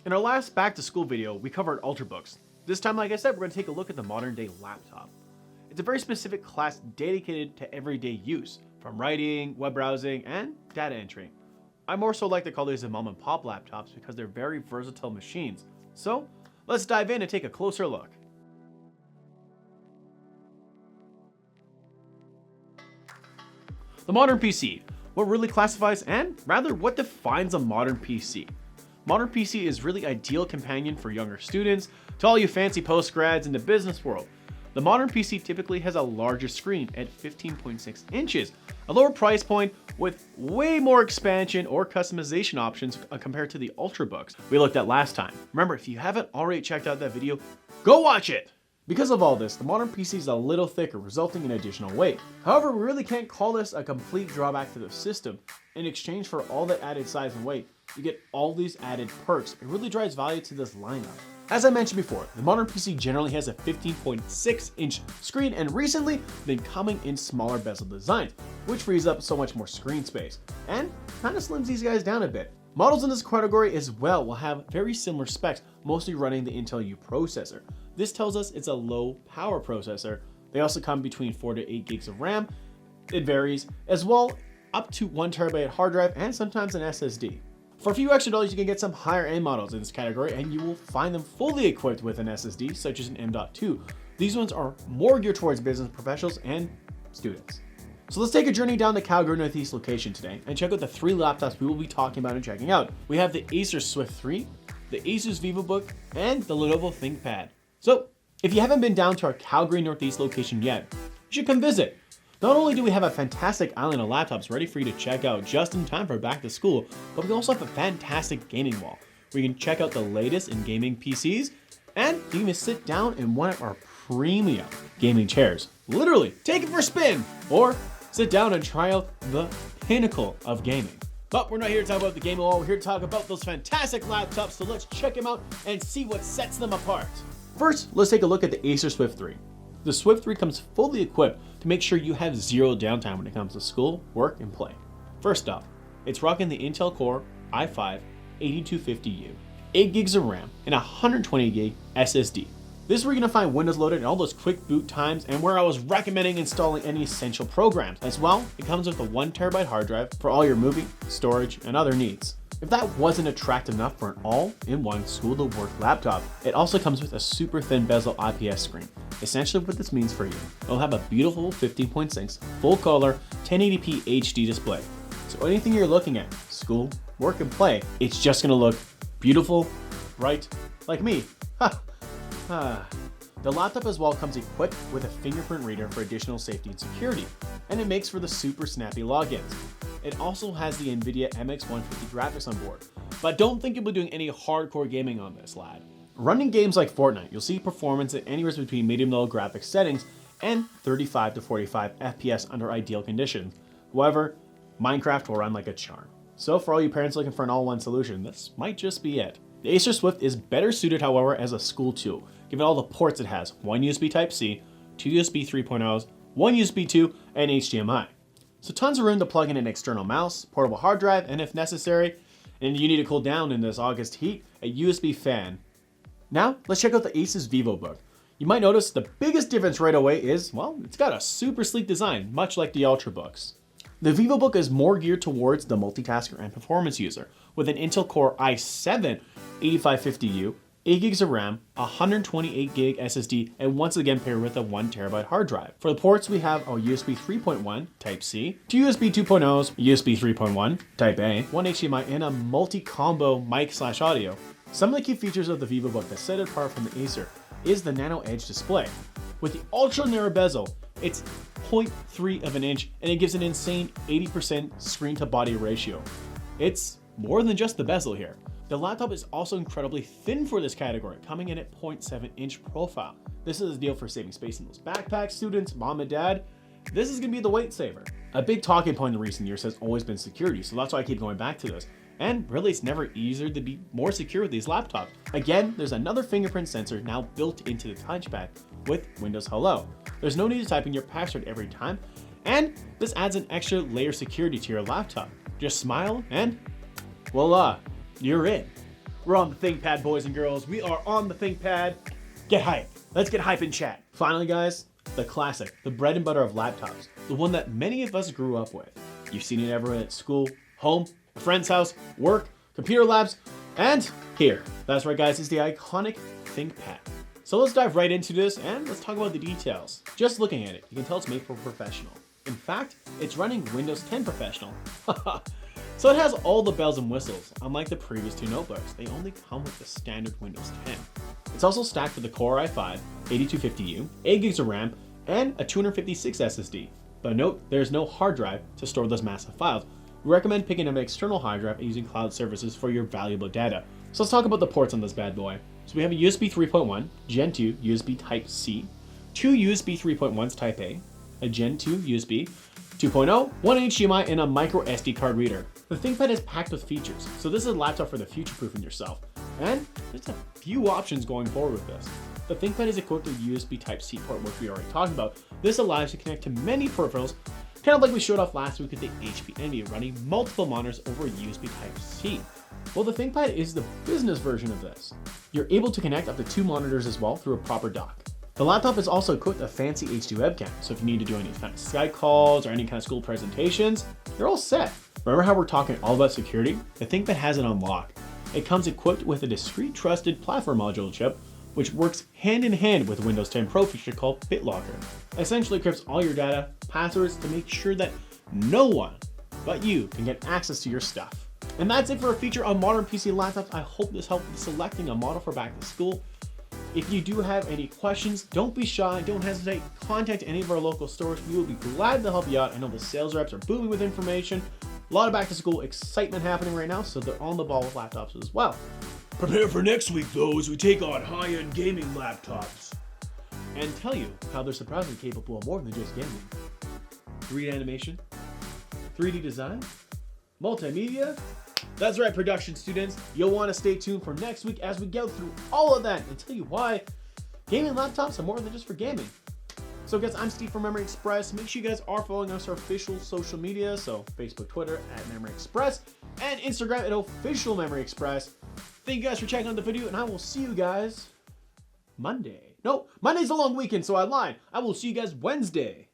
In our last back to school video, we covered Ultrabooks. This time, like I said, we're going to take a look at the modern day laptop. It's a very specific class dedicated to everyday use, from writing, web browsing, and data entry. I more so like to call these the mom and pop laptops because they're very versatile machines. So let's dive in and take a closer look. The modern PC. What really classifies and rather what defines a modern PC? Modern PC is really ideal companion for younger students, to all you fancy post-grads in the business world. The modern PC typically has a larger screen at 15.6 inches, a lower price point with way more expansion or customization options compared to the Ultrabooks we looked at last time. Remember, if you haven't already checked out that video, go watch it! Because of all this, the modern PC is a little thicker, resulting in additional weight. However, we really can't call this a complete drawback to the system. In exchange for all that added size and weight, you get all these added perks. It really drives value to this lineup. As I mentioned before, the modern PC generally has a 15.6 inch screen and recently been coming in smaller bezel designs, which frees up so much more screen space and kind of slims these guys down a bit. Models in this category as well will have very similar specs, mostly running the Intel U processor. This tells us it's a low power processor. They also come between 4 to 8 gigs of RAM. It varies as well, up to 1 terabyte hard drive and sometimes an SSD. For a few extra dollars, you can get some higher end models in this category and you will find them fully equipped with an SSD such as an M.2. These ones are more geared towards business professionals and students. So let's take a journey down the Calgary Northeast location today and check out the 3 laptops we will be talking about and checking out. We have the Acer Swift 3, the Acer's VivoBook, and the Lenovo ThinkPad. So if you haven't been down to our Calgary Northeast location yet, you should come visit. Not only do we have a fantastic island of laptops ready for you to check out just in time for back to school, but we also have a fantastic gaming wall where you can check out the latest in gaming PCs and you can even sit down in one of our premium gaming chairs. Literally, take it for a spin or sit down and try out the pinnacle of gaming. But we're not here to talk about the gaming wall, we're here to talk about those fantastic laptops, so let's check them out and see what sets them apart. First, let's take a look at the Acer Swift 3. The Swift 3 comes fully equipped to make sure you have zero downtime when it comes to school, work, and play. First off, it's rocking the Intel Core i5-8250U, 8 gigs of RAM, and 120 gig SSD. This is where you're going to find Windows loaded and all those quick boot times and where I was recommending installing any essential programs. As well, it comes with a 1 terabyte hard drive for all your movie, storage, and other needs. If that wasn't attractive enough for an all-in-one school-to-work laptop, it also comes with a super thin bezel IPS screen. Essentially what this means for you, it'll have a beautiful 15.6 full-color 1080p HD display. So anything you're looking at, school, work, and play, it's just gonna look beautiful, bright, like me. The laptop as well comes equipped with a Fingerprint Reader for additional safety and security, and it makes for the super snappy logins. It also has the NVIDIA MX150 graphics on board, but don't think you'll be doing any hardcore gaming on this lad. Running games like Fortnite, you'll see performance at anywhere between medium-low graphics settings and 35 to 45 FPS under ideal conditions. However, Minecraft will run like a charm. So for all you parents looking for an all-in-one solution, this might just be it. The Acer Swift is better suited, however, as a school tool, given all the ports it has: 1 USB Type-C, 2 USB 3.0s, 1 USB 2, and HDMI. So tons of room to plug in an external mouse, portable hard drive, and if necessary, and you need to cool down in this August heat, a USB fan. Now, let's check out the Acer's VivoBook. You might notice the biggest difference right away is, well, it's got a super sleek design, much like the Ultrabooks. The VivoBook is more geared towards the multitasker and performance user, with an Intel Core i7-8550U, 8 gigs of RAM, 128 gig SSD, and once again paired with a 1 terabyte hard drive. For the ports, we have a USB 3.1 Type-C, 2 USB 2.0s, USB 3.1 Type-A, 1 HDMI, and a multi-combo mic/audio. Some of the key features of the VivoBook that set it apart from the Acer is the Nano Edge display. With the ultra narrow bezel, it's 0.3 of an inch and it gives an insane 80% screen to body ratio. It's more than just the bezel here. The laptop is also incredibly thin for this category, coming in at 0.7 inch profile. This is a deal for saving space in those backpacks, students, mom and dad. This is gonna be the weight saver. A big talking point in recent years has always been security, so that's why I keep going back to this. And really, it's never easier to be more secure with these laptops. Again, there's another fingerprint sensor now built into the touchpad with Windows Hello. There's no need to type in your password every time, and this adds an extra layer of security to your laptop. Just smile and voila, you're in. We're on the ThinkPad, boys and girls. We are on the ThinkPad. Get hype. Let's get hype in chat. Finally, guys, the classic, the bread and butter of laptops, the one that many of us grew up with. You've seen it everywhere at school, home, a friend's house, work, computer labs, and here. That's right, guys, it's the iconic ThinkPad. So let's dive right into this and let's talk about the details. Just looking at it, you can tell it's made for professional. In fact, it's running Windows 10 Professional. So it has all the bells and whistles. Unlike the previous two notebooks, they only come with the standard Windows 10. It's also stacked with the Core i5-8250U, 8 gigs of RAM, and a 256 SSD. But note, there's no hard drive to store those massive files. We recommend picking up an external hard drive and using cloud services for your valuable data. So let's talk about the ports on this bad boy. So we have a USB 3.1, Gen 2 USB Type-C, 2 USB 3.1s Type A Gen 2 USB 2.0, 1 HDMI, and a micro SD card reader. The ThinkPad is packed with features, so this is a laptop for the future-proofing yourself. And there's a few options going forward with this. The ThinkPad is equipped with USB Type-C port, which we already talked about. This allows you to connect to many peripherals, kind of like we showed off last week with the HP Envy, running multiple monitors over USB Type-C. Well, the ThinkPad is the business version of this. You're able to connect up to 2 monitors as well through a proper dock. The laptop is also equipped with a fancy HD webcam, so if you need to do any kind of Skype calls or any kind of school presentations, you're all set. Remember how we're talking all about security? The ThinkPad has it on lock. It comes equipped with a discreet trusted platform module chip, which works hand in hand with Windows 10 Pro feature called BitLocker. Essentially encrypts all your data, passwords to make sure that no one but you can get access to your stuff. And that's it for a feature on modern PC laptops. I hope this helped with selecting a model for back to school. If you do have any questions, don't be shy, don't hesitate, contact any of our local stores. We will be glad to help you out. I know the sales reps are booming with information. A lot of back to school excitement happening right now, so they're on the ball with laptops as well. Prepare for next week though, as we take on high-end gaming laptops and tell you how they're surprisingly capable of more than just gaming. 3D animation, 3D design, multimedia. That's right, production students. You'll want to stay tuned for next week as we go through all of that and tell you why gaming laptops are more than just for gaming. So guys, I'm Steve from Memory Express. Make sure you guys are following us on our official social media. So Facebook, Twitter at Memory Express, and Instagram at Official Memory Express. Thank you guys for checking out the video, and I will see you guys Monday. No, Monday's a long weekend, so I lied. I will see you guys Wednesday.